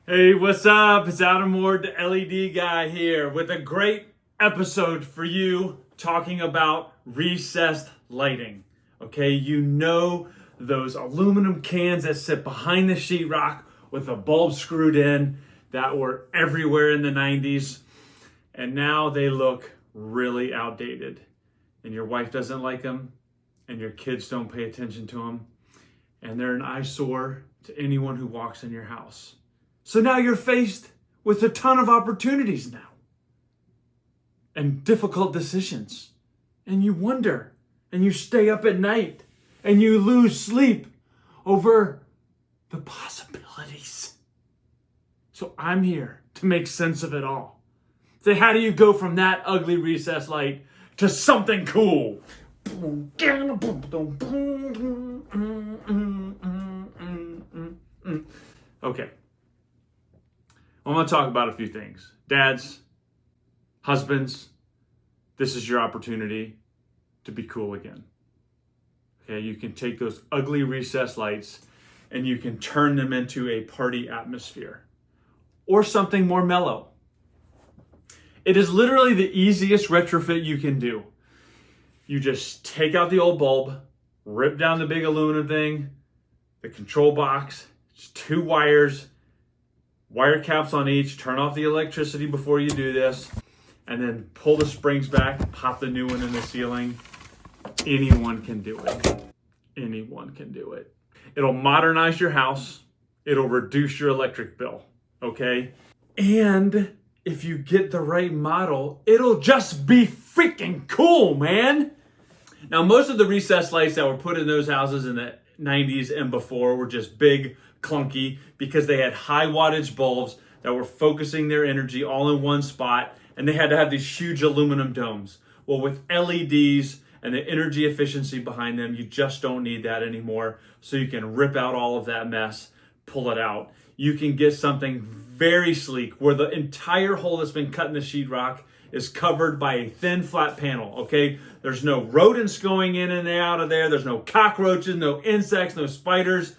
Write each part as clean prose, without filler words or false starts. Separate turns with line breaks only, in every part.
Hey, what's up? It's Adam Ward, the LED guy here with a great episode for you talking about recessed lighting. Okay, you know those aluminum cans that sit behind the sheetrock with a bulb screwed in that were everywhere in the 90s, and now they look really outdated. And your wife doesn't like them, and your kids don't pay attention to them, and they're an eyesore to anyone who walks in your house. So now you're faced with a ton of opportunities now and difficult decisions. And you wonder, and you stay up at night, and you lose sleep over the possibilities. So I'm here to make sense of it all. So how do you go from that ugly recessed light to something cool? Okay. I want to talk about a few things. Dads, husbands, this is your opportunity to be cool again. Okay, you can take those ugly recessed lights and you can turn them into a party atmosphere or something more mellow. It is literally the easiest retrofit you can do. You just take out the old bulb, rip down the big aluminum thing, the control box, it's 2 wires, wire caps on each, turn off the electricity before you do this, and then pull the springs back, pop the new one in the ceiling. Anyone can do it. Anyone can do it. It'll modernize your house. It'll reduce your electric bill, okay? And if you get the right model, it'll just be freaking cool, man. Now, most of the recessed lights that were put in those houses in the 90s and before were just big, clunky, because they had high wattage bulbs that were focusing their energy all in one spot, and they had to have these huge aluminum domes. Well, with LEDs and the energy efficiency behind them, you just don't need that anymore. So you can rip out all of that mess, pull it out. You can get something very sleek where the entire hole that's been cut in the sheetrock is covered by a thin flat panel, okay? There's no rodents going in and out of there. There's no cockroaches, no insects, no spiders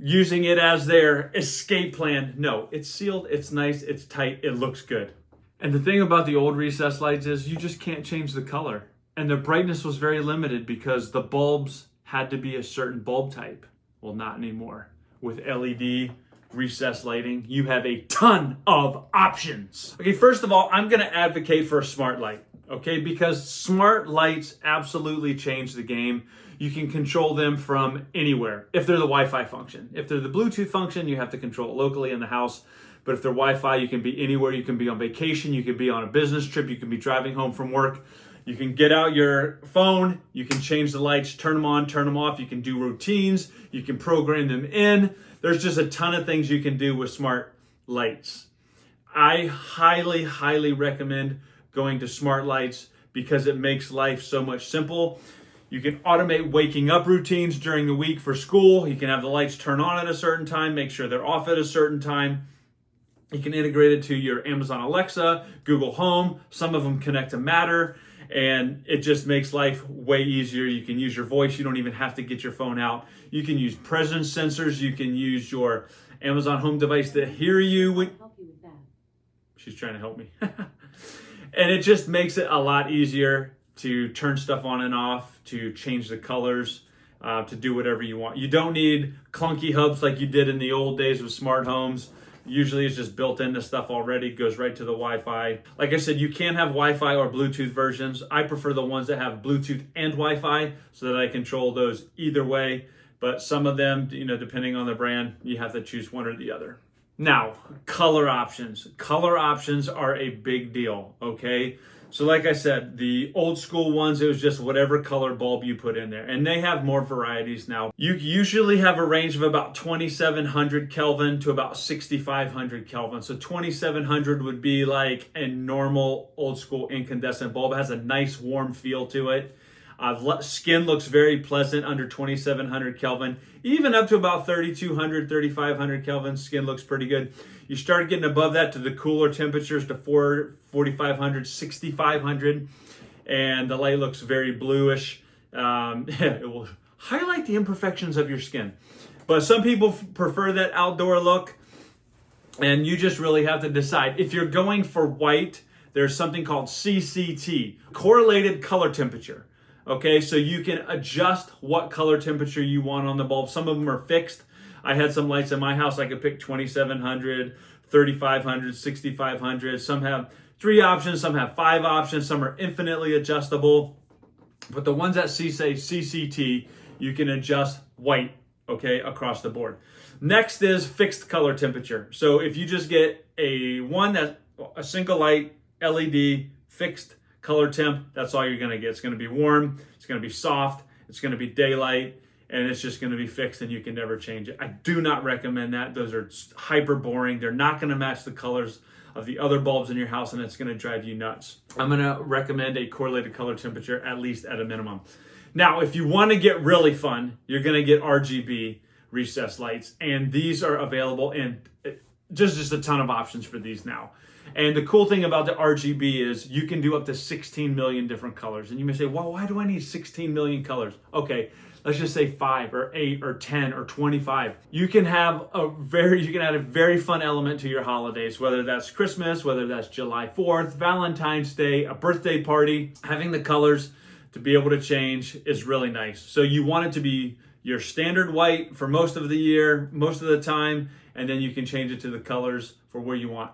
using it as their escape plan. No, it's sealed, it's nice, it's tight, it looks good. And the thing about the old recessed lights is you just can't change the color. And the brightness was very limited because the bulbs had to be a certain bulb type. Well, not anymore. With LED recessed lighting, you have a ton of options. Okay, first of all, I'm gonna advocate for a smart light, okay? Because smart lights absolutely change the game. You can control them from anywhere. If they're the Wi-Fi function. If they're the Bluetooth function, you have to control it locally in the house. But if they're Wi-Fi, you can be anywhere. You can be on vacation, you can be on a business trip, you can be driving home from work. You can get out your phone, you can change the lights, turn them on, turn them off. You can do routines, you can program them in. There's just a ton of things you can do with smart lights. I highly, highly recommend going to smart lights because it makes life so much simple. You can automate waking up routines during the week for school. You can have the lights turn on at a certain time, make sure they're off at a certain time. You can integrate it to your Amazon Alexa, Google Home. Some of them connect to Matter, and it just makes life way easier. You can use your voice. You don't even have to get your phone out. You can use presence sensors. You can use your Amazon Home device to hear you.
I'll help you with that.
She's trying to help me. And it just makes it a lot easier to turn stuff on and off, to change the colors, to do whatever you want. You don't need clunky hubs like you did in the old days with smart homes. Usually it's just built into stuff already, goes right to the Wi-Fi. Like I said, you can have Wi-Fi or Bluetooth versions. I prefer the ones that have Bluetooth and Wi-Fi so that I control those either way. But some of them, depending on the brand, you have to choose one or the other. Now, color options. Color options are a big deal, okay? So like I said, the old school ones, it was just whatever color bulb you put in there. And they have more varieties now. You usually have a range of about 2700 Kelvin to about 6500 Kelvin. So 2700 would be like a normal old school incandescent bulb. It has a nice warm feel to it. Skin looks very pleasant under 2700 Kelvin. Even up to about 3200, 3500 Kelvin, skin looks pretty good. You start getting above that to the cooler temperatures to 4500, 6500, and the light looks very bluish. It will highlight the imperfections of your skin. But some people prefer that outdoor look. And you just really have to decide. If you're going for white, there's something called CCT, correlated color temperature. Okay, so you can adjust what color temperature you want on the bulb. Some of them are fixed. I had some lights in my house. I could pick 2700, 3500, 6500. Some have 3 options, some have 5 options, some are infinitely adjustable. But the ones that say CCT, you can adjust white, okay, across the board. Next is fixed color temperature. So if you just get a single light LED fixed color temp, that's all you're gonna get. It's gonna be warm, it's gonna be soft, it's gonna be daylight, and it's just gonna be fixed and you can never change it. I do not recommend that. Those are hyper boring. They're not gonna match the colors of the other bulbs in your house, and it's gonna drive you nuts. I'm gonna recommend a correlated color temperature, at least at a minimum. Now, if you wanna get really fun, you're gonna get RGB recessed lights, and these are available in just a ton of options for these now. And the cool thing about the RGB is you can do up to 16 million different colors. And you may say, well, why do I need 16 million colors? Okay, let's just say 5 or 8 or 10 or 25. You can add a very fun element to your holidays, whether that's Christmas, whether that's July 4th, Valentine's Day, a birthday party. Having the colors to be able to change is really nice. So you want it to be your standard white for most of the year, most of the time, and then you can change it to the colors for where you want.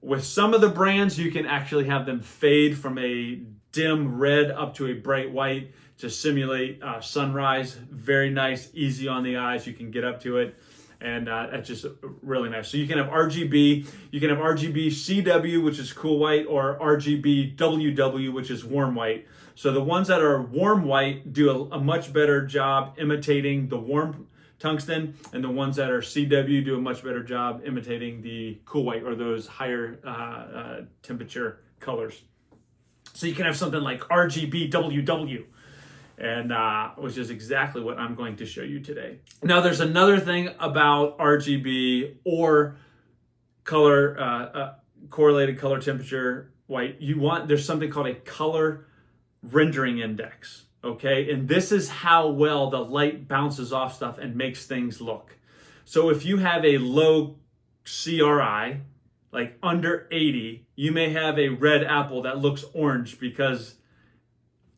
With some of the brands, you can actually have them fade from a dim red up to a bright white to simulate sunrise. Very nice, easy on the eyes. You can get up to it, and that's just really nice. So you can have RGB, you can have RGB CW, which is cool white, or RGB WW, which is warm white. So the ones that are warm white do a much better job imitating the warm tungsten, and the ones that are CW do a much better job imitating the cool white or those higher temperature colors. So you can have something like RGB WW, and which is exactly what I'm going to show you today. Now, there's another thing about RGB or correlated color temperature white. There's something called a color rendering index. Okay, and this is how well the light bounces off stuff and makes things look. So if you have a low CRI, like under 80, you may have a red apple that looks orange because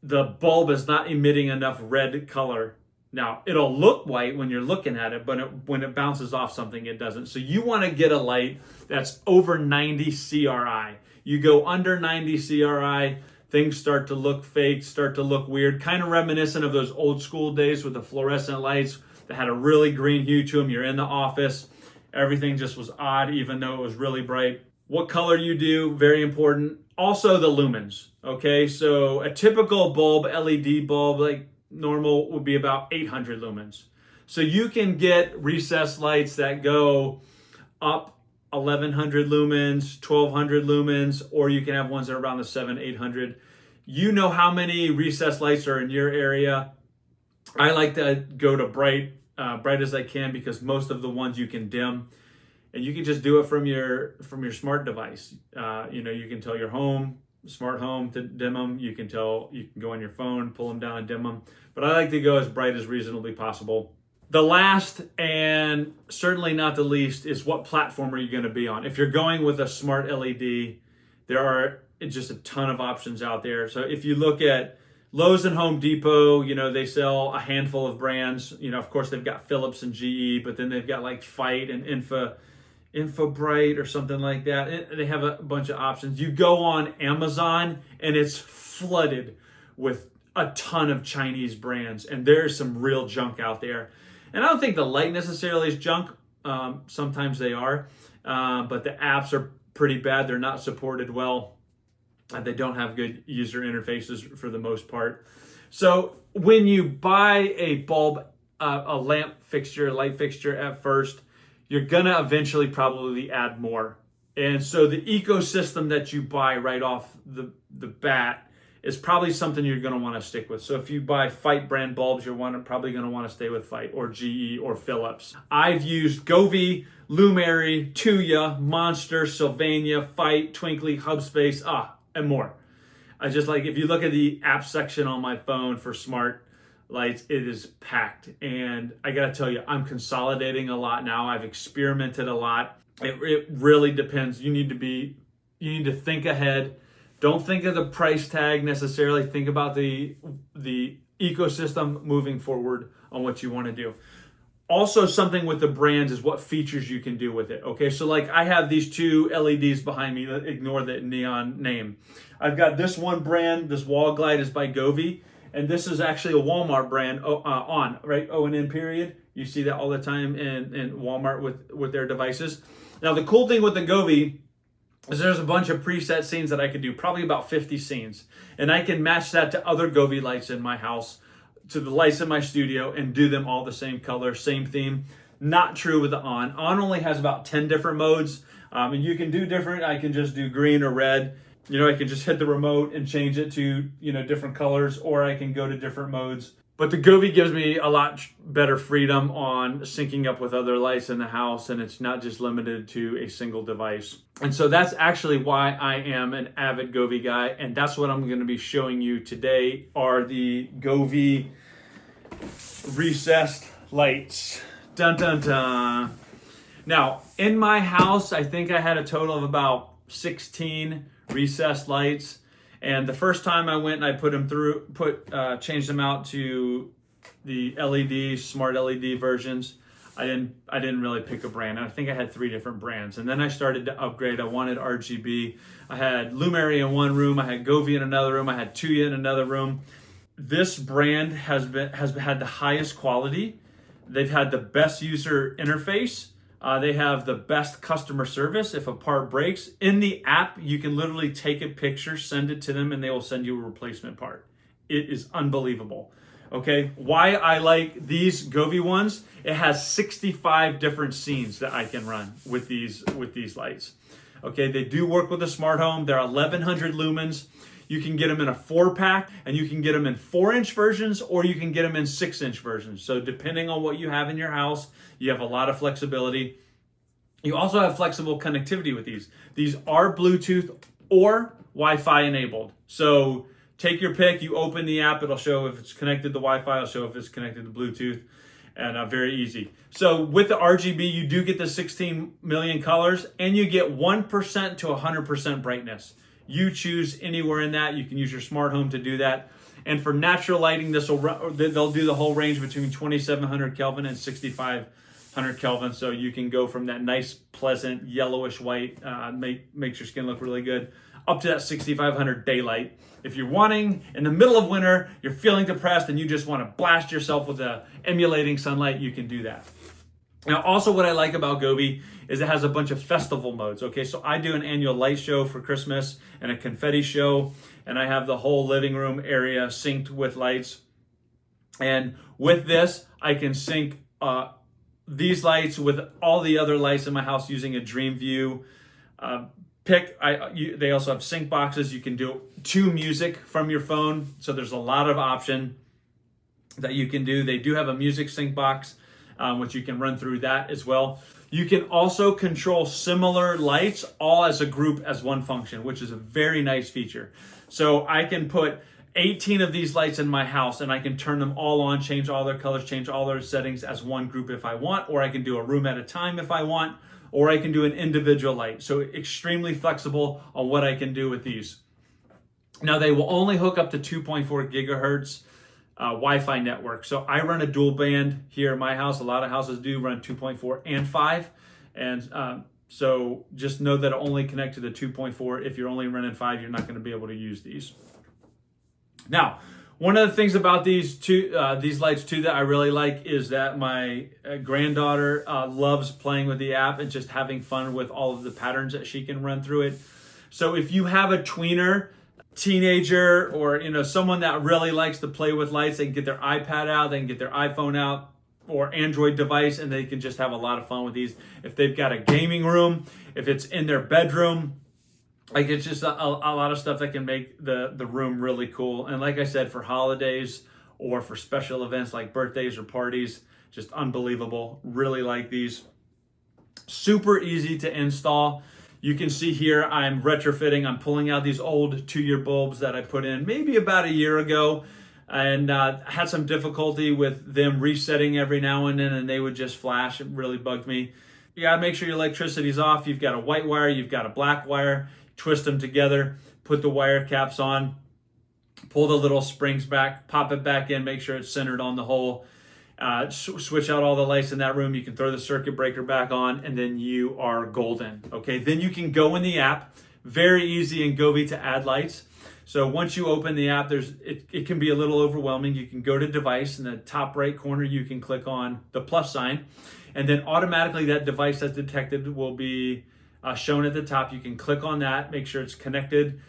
the bulb is not emitting enough red color. Now, it'll look white when you're looking at it, but when it bounces off something, it doesn't. So you want to get a light that's over 90 CRI. You go under 90 CRI, things start to look fake, start to look weird, kind of reminiscent of those old school days with the fluorescent lights that had a really green hue to them. You're in the office, everything just was odd, even though it was really bright. What color you do, very important. Also the lumens, okay? So a typical bulb, LED bulb, like normal, would be about 800 lumens. So you can get recessed lights that go up 1100 lumens, 1200 lumens, or you can have ones that are around the 700-800. You know how many recessed lights are in your area. I like to go to bright as I can, because most of the ones you can dim, and you can just do it from your smart device. You can tell your smart home to dim them. You can go on your phone, pull them down and dim them. But I like to go as bright as reasonably possible. The last, and certainly not the least, is what platform are you going to be on? If you're going with a smart LED, there are just a ton of options out there. So if you look at Lowe's and Home Depot, they sell a handful of brands. Of course, they've got Philips and GE, but then they've got like Fight and InfoBright or something like that. They have a bunch of options. You go on Amazon, and it's flooded with a ton of Chinese brands, and there's some real junk out there. And I don't think the light necessarily is junk. Sometimes they are, but the apps are pretty bad. They're not supported well. They don't have good user interfaces for the most part. So when you buy a bulb, a lamp fixture, light fixture at first, you're gonna eventually probably add more. And so the ecosystem that you buy right off the bat is probably something you're going to want to stick with. So if you buy Fight brand bulbs, you're probably going to want to stay with Fight or GE or Philips. I've used Govee, Lumary, Tuya, Monster, Sylvania, Fight, Twinkly, Hubspace, and more. I just like, if you look at the app section on my phone for smart lights, it is packed. And I got to tell you, I'm consolidating a lot now. I've experimented a lot. It really depends. You need to think ahead. Don't think of the price tag necessarily. Think about the ecosystem moving forward on what you want to do. Also, something with the brands is what features you can do with it. Okay, so like I have these two LEDs behind me. Ignore the neon name. I've got this one brand. This wall glide is by Govee, and this is actually a Walmart brand. Right? O&N period. You see that all the time in Walmart with their devices. Now the cool thing with the Govee is there's a bunch of preset scenes that I could do, probably about 50 scenes, and I can match that to other Govee lights in my house, to the lights in my studio, and do them all the same color, same theme. Not true with the On. On only has about 10 different modes, and you can do different. I can just do green or red. I can just hit the remote and change it to, different colors, or I can go to different modes. But the Govee gives me a lot better freedom on syncing up with other lights in the house, and it's not just limited to a single device. And so that's actually why I am an avid Govee guy, and that's what I'm going to be showing you today are the Govee recessed lights. Dun dun dun. Now, in my house, I think I had a total of about 16 recessed lights. And the first time I went and I changed them out to the LED, smart LED versions, I didn't really pick a brand. I think I had 3 different brands. And then I started to upgrade. I wanted RGB. I had Lumary in one room. I had Govee in another room. I had Tuya in another room. This brand has had the highest quality. They've had the best user interface. They have the best customer service. If a part breaks, in the app, you can literally take a picture, send it to them, and they will send you a replacement part. It is unbelievable. Okay, why I like these Govee ones, it has 65 different scenes that I can run with these lights. Okay, they do work with a smart home. They're 1100 lumens. You can get them in a 4-pack, and you can get them in 4-inch versions, or you can get them in 6-inch versions. So depending on what you have in your house, you have a lot of flexibility. You also have flexible connectivity with these. These are Bluetooth or Wi-Fi enabled. So take your pick. You open the app. It'll show if it's connected to Wi-Fi. It'll show if it's connected to Bluetooth. And very easy. So with the RGB, you do get the 16 million colors, and you get 1% to 100% brightness. You choose anywhere in that. You can use your smart home to do that. And for natural lighting, they'll do the whole range between 2700 Kelvin and 6500 Kelvin. So you can go from that nice, pleasant, yellowish white, makes your skin look really good, up to that 6500 daylight. If you're wanting, in the middle of winter, you're feeling depressed and you just want to blast yourself with the emulating sunlight, you can do that. Now, also what I like about Govee is it has a bunch of festival modes. Okay, so I do an annual light show for Christmas and a confetti show, and I have the whole living room area synced with lights. And with this, I can sync these lights with all the other lights in my house using a DreamView. They also have sync boxes. You can do to music from your phone, so there's a lot of option that you can do. They do have a music sync box, which you can run through that as well. You can also control similar lights all as a group as one function, which is a very nice feature. So I can put 18 of these lights in my house and I can turn them all on, change all their colors, change all their settings as one group if I want, or I can do a room at a time if I want, or I can do an individual light. So extremely flexible on what I can do with these. Now they will only hook up to 2.4 gigahertz Wi-Fi network. So I run a dual band here in my house. A lot of houses do run 2.4 and 5. And so just know that it only connect to the 2.4. If you're only running 5, you're not going to be able to use these. Now, one of the things about these lights too that I really like is that my granddaughter loves playing with the app and just having fun with all of the patterns that she can run through it. So if you have a tweener, teenager, or someone that really likes to play with lights, they can get their iPad out, they can get their iPhone out or Android device, and they can just have a lot of fun with these. If they've got a gaming room, if it's in their bedroom, like it's just a lot of stuff that can make the room really cool. And like I said, for holidays or for special events like birthdays or parties, just unbelievable. Really like these. Super easy to install. You can see here I'm retrofitting. I'm pulling out these old 2-year bulbs that I put in maybe about a year ago, and had some difficulty with them resetting every now and then, and they would just flash. It really bugged me. you gotta make sure your electricity's off. You've got a white wire, you've got a black wire, twist them together, put the wire caps on, pull the little springs back, pop it back in, make sure it's centered on the hole. Switch out all the lights in that room. You can throw the circuit breaker back on, and then you are golden. Okay, then you can go in the app. Very easy in Govee to add lights. So once you open the app, it can be a little overwhelming. You can go to device. In the top right corner, you can click on the plus sign, and then automatically that device that's detected will be shown at the top. You can click on that, make sure it's connected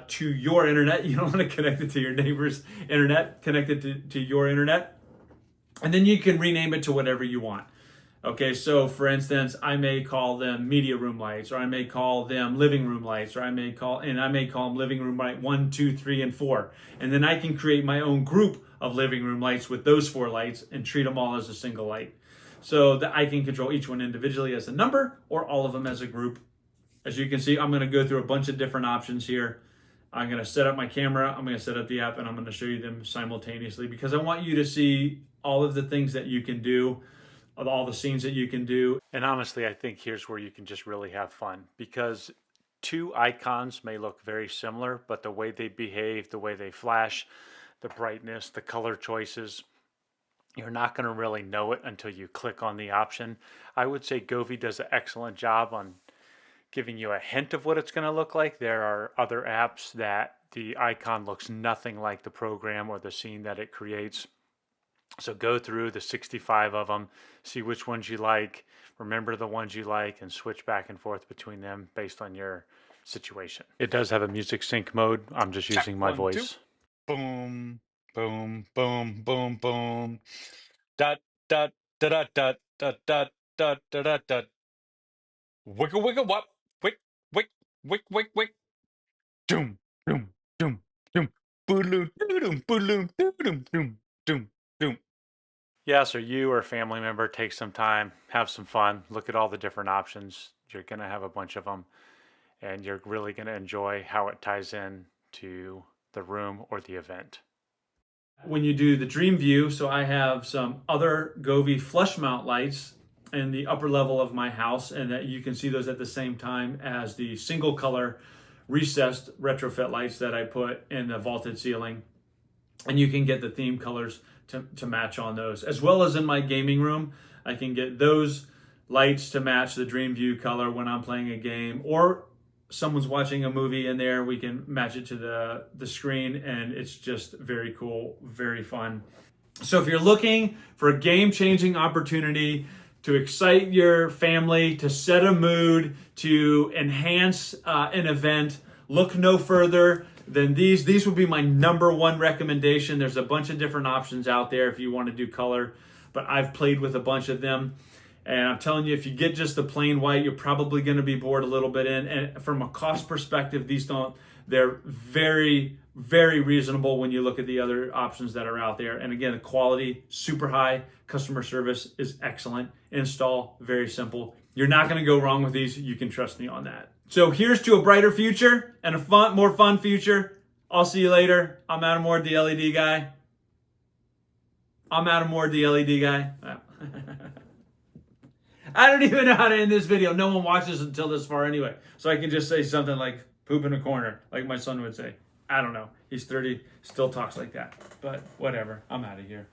to your internet. You don't want to connect it to your neighbor's internet. Connect it to your internet. And then you can rename it to whatever you want. Okay, so for instance, I may call them media room lights, or I may call them living room lights, or I may call them living room light 1, 2, 3, and 4. And then I can create my own group of living room lights with those 4 lights and treat them all as a single light. So that I can control each one individually as a number or all of them as a group. As you can see, I'm going to go through a bunch of different options here. I'm going to set up my camera, I'm going to set up the app, and I'm going to show you them simultaneously because I want you to see all of the things that you can do, all the scenes that you can do. And honestly, I think here's where you can just really have fun, because 2 icons may look very similar, but the way they behave, the way they flash, the brightness, the color choices, you're not going to really know it until you click on the option. I would say Govee does an excellent job on giving you a hint of what it's going to look like. There are other apps that the icon looks nothing like the program or the scene that it creates. So go through the 65 of them, see which ones you like, remember the ones you like, and switch back and forth between them based on your situation. It does have a music sync mode. I'm just using my voice. Boom, boom, boom, boom, boom. Dot, dot, dot, dot, dot, dot, dot, dot, dot, dot. Wiggle, wiggle, wop. Wick, wick, wick, wick, wick. Doom, doom, doom, doom. Boodaloom, doom, boodaloom, doom, doom, doom, doom. Yes, or you or a family member, take some time, have some fun, look at all the different options. You're going to have a bunch of them, and you're really going to enjoy how it ties in to the room or the event. When you do the DreamView, so I have some other Govee flush mount lights in the upper level of my house, and that you can see those at the same time as the single color recessed retrofit lights that I put in the vaulted ceiling. And you can get the theme colors to match on those. As well as in my gaming room, I can get those lights to match the DreamView color when I'm playing a game, or someone's watching a movie in there, we can match it to the screen, and it's just very cool, very fun. So if you're looking for a game-changing opportunity to excite your family, to set a mood, to enhance an event, look no further than these. These would be my #1 recommendation. There's a bunch of different options out there if you want to do color, but I've played with a bunch of them. And I'm telling you, if you get just the plain white, you're probably going to be bored a little bit in. And from a cost perspective, they're very, very reasonable when you look at the other options that are out there. And again, the quality, super high. Customer service is excellent. Install, very simple. You're not going to go wrong with these. You can trust me on that. So here's to a brighter future and a more fun future. I'll see you later. I'm Adam Ward, the LED guy. I don't even know how to end this video. No one watches until this far anyway. So I can just say something like poop in a corner, like my son would say. I don't know. He's 30, still talks like that. But whatever. I'm out of here.